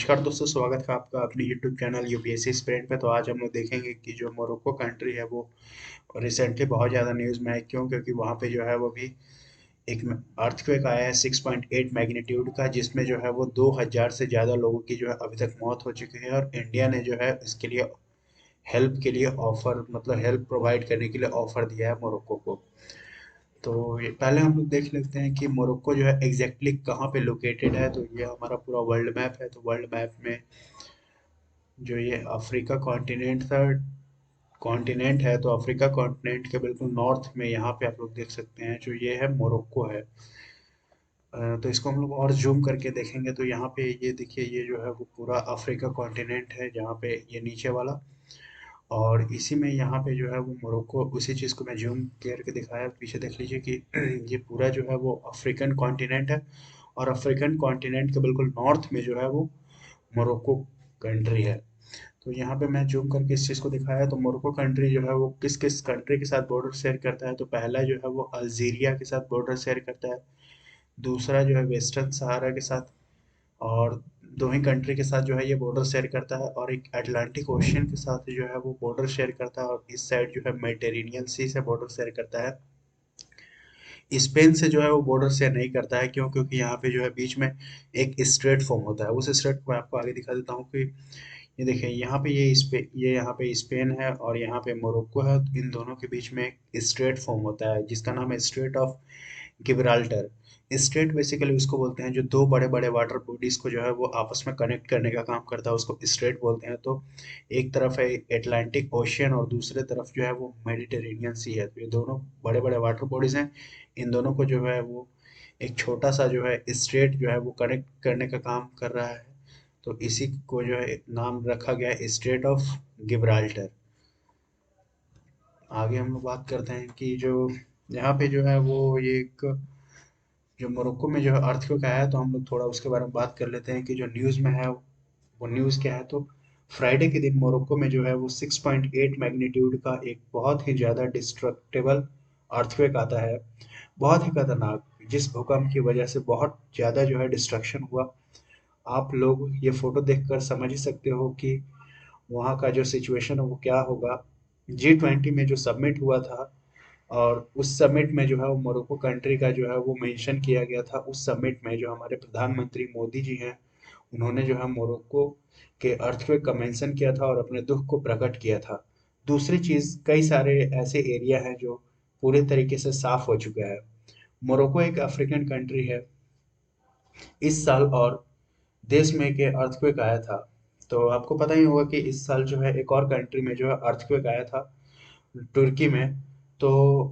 नमस्कार दोस्तों, स्वागत है आपका अपने YouTube चैनल यूपीएससी स्प्रेड पे। तो आज हम लोग देखेंगे कि जो मोरक्को कंट्री है वो रिसेंटली बहुत ज़्यादा न्यूज़ में है। क्यों? क्योंकि वहाँ पे जो है वो भी एक अर्थक्वेक आया है 6.8 मैग्नीट्यूड का, जिसमें जो है वो 2000 से ज़्यादा लोगों की जो है अभी तक मौत हो चुकी है। और इंडिया ने जो है इसके लिए हेल्प के लिए ऑफर, मतलब हेल्प प्रोवाइड करने के लिए ऑफर दिया है मोरक्को को। तो ये पहले हम लोग देख लेते हैं कि मोरक्को जो है एग्जैक्टली कहाँ पे लोकेटेड है। तो ये हमारा पूरा वर्ल्ड मैप है। तो वर्ल्ड मैप में जो ये अफ्रीका कॉन्टिनेंट था, कॉन्टिनेंट है, तो अफ्रीका कॉन्टिनेंट के बिल्कुल नॉर्थ में यहाँ पे आप लोग देख सकते हैं जो ये है मोरक्को है। तो इसको हम लोग और जूम करके देखेंगे तो यहाँ पे ये देखिए, ये जो है वो पूरा अफ्रीका कॉन्टिनेंट है, जहाँ पे ये नीचे वाला। और इसी में यहाँ पे जो है वो मोरक्को, उसी चीज़ को मैं जूम करके दिखाया, पीछे देख लीजिए कि ये पूरा जो है वो अफ्रीकन कॉन्टिनेंट है। और अफ्रीकन कॉन्टिनेंट के बिल्कुल नॉर्थ में जो है वो मोरक्को कंट्री है। तो यहाँ पे मैं जूम करके इस चीज़ को दिखाया। तो मोरक्को कंट्री जो है वो किस किस कंट्री के साथ बॉर्डर शेयर करता है। तो पहला जो है वो अल्जीरिया के साथ बॉर्डर शेयर करता है। दूसरा जो है वेस्टर्न सहारा के साथ। और दो ही कंट्री के साथ जो है ये बॉर्डर शेयर करता है। और एक अटलांटिक ओशियन के साथ जो है वो बॉर्डर शेयर करता है। और इस साइड जो है मेडिटेरेनियन सी से बॉर्डर शेयर करता है। स्पेन से जो है वो बॉर्डर शेयर नहीं करता है। क्यों? क्योंकि यहाँ पे जो है बीच में एक स्ट्रेट फॉर्म होता है। उस स्ट्रेट को मैं आपको आगे दिखा देता हूँ कि ये देखिए, यहाँ पे ये यहाँ पे स्पेन है और यहाँ पे मोरक्को है। इन दोनों के बीच में एक स्ट्रेट फॉर्म होता है जिसका नाम है straight of Gibraltar. Straight basically उसको बोलते हैं जो दो बड़े बड़े वाटर बॉडीज को जो है वो आपस में कनेक्ट करने का काम करता है, उसको स्ट्रेट बोलते हैं। तो एक तरफ है एटलांटिक ओशियन और दूसरे तरफ जो है वो मेडिटेरेनियन सी है। तो ये दोनों बड़े बड़े वाटर बॉडीज हैं। इन दोनों को जो है वो एक छोटा सा जो है स्ट्रेट जो है वो कनेक्ट करने का काम कर रहा है। तो इसी को जो है नाम रखा गया है स्ट्रेट ऑफ गिब्राल्टर। आगे हम लोग बात करते हैं कि जो यहाँ पे जो है वो ये एक जो मोरक्को में जो है अर्थक्वेक आया है, तो हम लोग थोड़ा उसके बारे में बात कर लेते हैं कि जो न्यूज़ में है वो न्यूज़ क्या है। तो फ्राइडे के दिन मोरक्को में जो है वो 6.8 मैग्नीट्यूड का एक बहुत ही ज़्यादा डिस्ट्रक्टिबल अर्थक्वेक आता है। बहुत ही खतरनाक, जिस भूकंप की वजह से बहुत ज़्यादा जो है डिस्ट्रक्शन हुआ। आप लोग ये फोटो देखकर समझ ही सकते हो कि वहाँ का जो सिचुएशन है वो क्या होगा। G20 में जो सबमिट हुआ था, और उस समिट में जो है वो मोरक्को कंट्री का जो है वो मेंशन किया गया था। उस समिट में जो हमारे प्रधानमंत्री मोदी जी हैं, उन्होंने जो है मोरक्को के अर्थक्वेक का मेंशन किया था और अपने दुख को प्रकट किया था। दूसरी चीज़, कई सारे ऐसे एरिया हैं जो पूरे तरीके से साफ हो चुका है। मोरक्को एक अफ्रीकन कंट्री है इस साल। और देश में के अर्थक्वेक आया था। तो आपको पता ही होगा कि इस साल जो है एक और कंट्री में जो है अर्थक्वेक आया था, तुर्की में। तो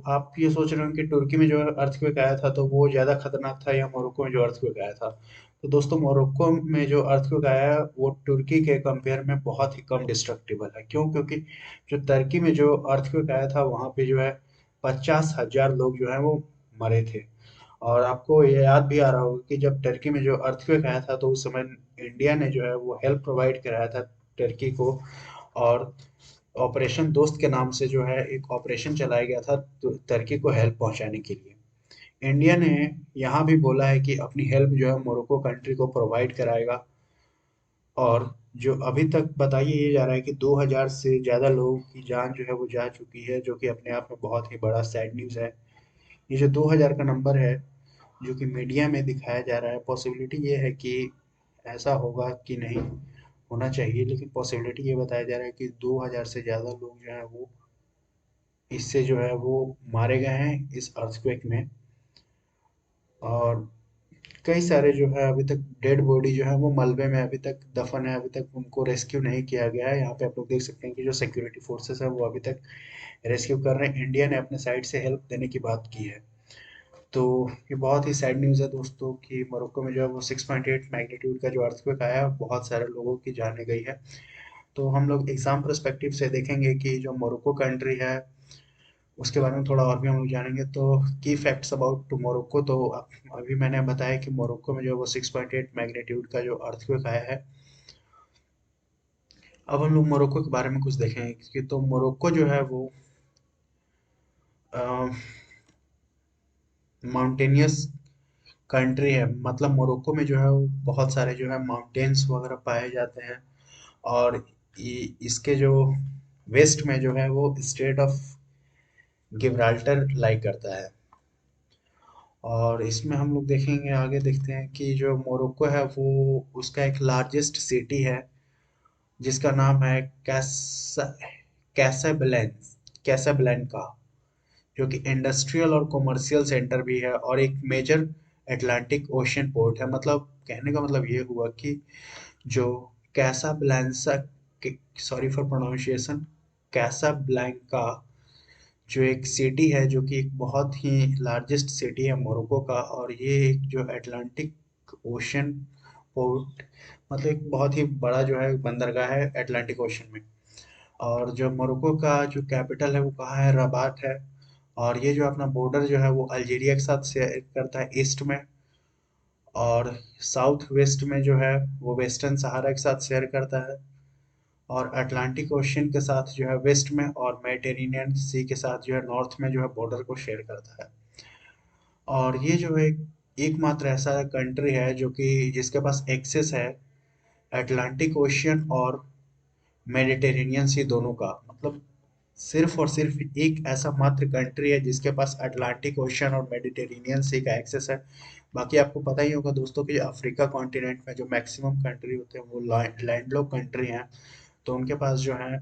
आप ये सोच रहे हो कि तुर्की में जो अर्थक्वेक आया था तो वो ज़्यादा खतरनाक था या मोरक्को में जो अर्थक्वेक आया था। तो दोस्तों, मोरक्को में जो अर्थक्वेक आया है वो तुर्की के कंपेयर में बहुत ही कम डिस्ट्रक्टिबल है। क्यों? क्योंकि जो तुर्की में जो अर्थक्वेक आया था वहाँ पे जो है 50,000 लोग जो है वो मरे थे। और आपको ये याद भी आ रहा होगा कि जब टर्की में जो अर्थक्वेक आया था तो उस समय इंडिया ने जो है वो हेल्प प्रोवाइड कराया था टर्की को। और ऑपरेशन दोस्त के नाम से जो है एक ऑपरेशन चलाया गया था टर्की को हेल्प पहुंचाने के लिए। इंडिया ने यहाँ भी बोला है कि अपनी हेल्प जो है मोरक्को कंट्री को प्रोवाइड कराएगा। और जो अभी तक बताइए ये जा रहा है कि 2000 से ज़्यादा लोगों की जान जो है वो जा चुकी है, जो कि अपने आप में बहुत ही बड़ा सैड न्यूज़ है। ये जो 2000 का नंबर है जो कि मीडिया में दिखाया जा रहा है, पॉसिबिलिटी ये है कि ऐसा होगा कि नहीं, होना चाहिए, लेकिन पॉसिबिलिटी ये बताया जा रहा है कि 2000 से ज़्यादा लोग जो हैं वो इससे जो है वो मारे गए हैं इस अर्थक्वेक में। और कई सारे जो है अभी तक डेड बॉडी जो है वो मलबे में अभी तक दफन है, अभी तक उनको रेस्क्यू नहीं किया गया है। यहाँ पे आप लोग देख सकते हैं कि जो सिक्योरिटी फोर्सेस है वो अभी तक रेस्क्यू कर रहे हैं। इंडिया ने अपने साइड से हेल्प देने की बात की है। तो ये बहुत ही सैड न्यूज़ है दोस्तों कि मोरक्को में जो है वो 6.8 मैग्नीट्यूड का जो अर्थक्वेक आया है, बहुत सारे लोगों की जानें गई है। तो हम लोग एग्जाम पर्सपेक्टिव से देखेंगे कि जो मोरक्को कंट्री है उसके बारे में थोड़ा और भी हम लोग जानेंगे। तो की फैक्ट्स अबाउट टू मोरक्को। तो अभी मैंने बताया कि मोरक्को में जो है वो 6.8 मैग्नीट्यूड का जो अर्थक्वेक आया है। अब हम लोग मोरक्को के बारे में कुछ देखेंगे कि तो मोरक्को जो है वो माउंटेनियस कंट्री है, मतलब मोरक्को में जो है वो बहुत सारे जो है माउंटेन्स वगैरह पाए जाते हैं। और इसके जो वेस्ट में जो है वो स्टेट ऑफ गिब्राल्टर लाई करता है। और इसमें हम लोग देखेंगे, आगे देखते हैं कि जो मोरक्को है वो उसका एक लार्जेस्ट सिटी है जिसका नाम है कैसाब्लैंस कैसाब्लैंका, जो कि इंडस्ट्रियल और कमर्शियल सेंटर भी है और एक मेजर अटलांटिक ओशियन पोर्ट है। मतलब कहने का मतलब ये हुआ कि जो कैसाब्लैंसा, सॉरी फॉर प्रोनाउंसिएशन, कैसाब्लैंका जो एक सिटी है, जो कि एक बहुत ही लार्जेस्ट सिटी है मोरक्को का, और ये एक जो अटलांटिक ओशन पोर्ट, मतलब एक बहुत ही बड़ा जो है बंदरगाह है अटलांटिक ओशन में। और जो मोरक्को का जो कैपिटल है वो कहाँ है, रबात है। और ये जो अपना बॉर्डर जो है वो अल्जीरिया के साथ शेयर करता है ईस्ट में, और साउथ वेस्ट में जो है वो वेस्टर्न सहारा के साथ शेयर करता है, और अटलांटिक ओशियन के साथ जो है वेस्ट में, और मेडिटेरेनियन सी के साथ जो है नॉर्थ में जो है बॉर्डर को शेयर करता है। और ये जो है एकमात्र ऐसा कंट्री है जो कि जिसके पास एक्सेस है अटलांटिक ओशियन और मेडिटेरेनियन सी दोनों का। मतलब सिर्फ और सिर्फ एक ऐसा मात्र कंट्री है जिसके पास अटलांटिक ओशियन और मेडिटेरेनियन सी का एक्सेस है। बाकी आपको पता ही होगा दोस्तों कि अफ्रीका कॉन्टिनेंट में जो मैक्सिमम कंट्री होते हैं वो लैंडलॉक कंट्री हैं, तो उनके पास जो है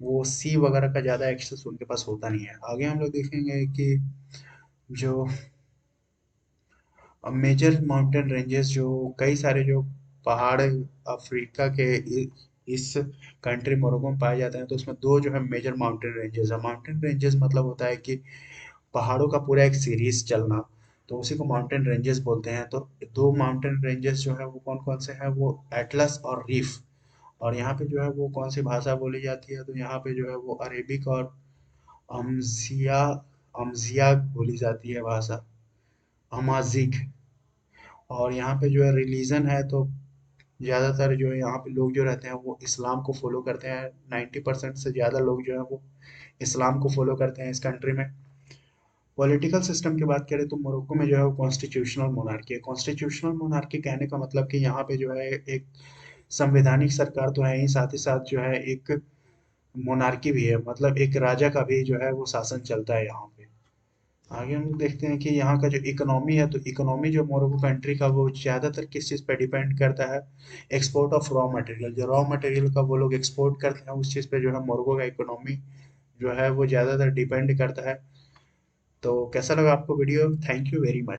वो सी वगैरह का ज़्यादा एक्सेस उनके पास होता नहीं है। आगे हम लोग देखेंगे कि जो मेजर माउंटेन रेंजेस, जो कई सारे जो पहाड़ अफ्रीका के इस कंट्री मोरक्को में पाए जाते हैं, तो उसमें दो जो है मेजर माउंटेन रेंजेस है। माउंटेन रेंजेस मतलब होता है कि पहाड़ों का पूरा एक सीरीज चलना, तो उसी को माउंटेन रेंजेस बोलते हैं। तो दो माउंटेन रेंजेस जो है वो कौन कौन से हैं, वो एटलस और रीफ। और यहाँ पे जो है वो कौन सी भाषा बोली जाती है, तो यहाँ पे जो है वो अरेबिक और अमजिया अमजिया बोली जाती है भाषा, अमाजिक। और यहाँ पे जो है रिलीजन है, तो ज़्यादातर जो है यहाँ पे लोग जो रहते हैं वो इस्लाम को फॉलो करते हैं। 90% से ज़्यादा लोग जो है वो इस्लाम को फॉलो करते हैं इस कंट्री में। पॉलिटिकल सिस्टम की बात करें तो मोरक्को में जो है वो कॉन्स्टिट्यूशनल मोनार्की है। कॉन्स्टिट्यूशनल मोनार्की कहने का मतलब कि यहाँ पे जो है एक संवैधानिक सरकार तो है ही, साथ ही साथ जो है एक मोनार्की भी है, मतलब एक राजा का भी जो है वो शासन चलता है यहाँ पे। आगे हम लोग देखते हैं कि यहाँ का जो इकोनॉमी है, तो इकोनॉमी जो मोरक्को कंट्री का वो ज़्यादातर किस चीज़ पे डिपेंड करता है, एक्सपोर्ट ऑफ रॉ मटेरियल। जो रॉ मटेरियल का वो लोग एक्सपोर्ट करते हैं, उस चीज़ पे जो है मोरक्को का इकोनॉमी जो है वो ज़्यादातर डिपेंड करता है। तो कैसा लगा आपको video? Thank you very much.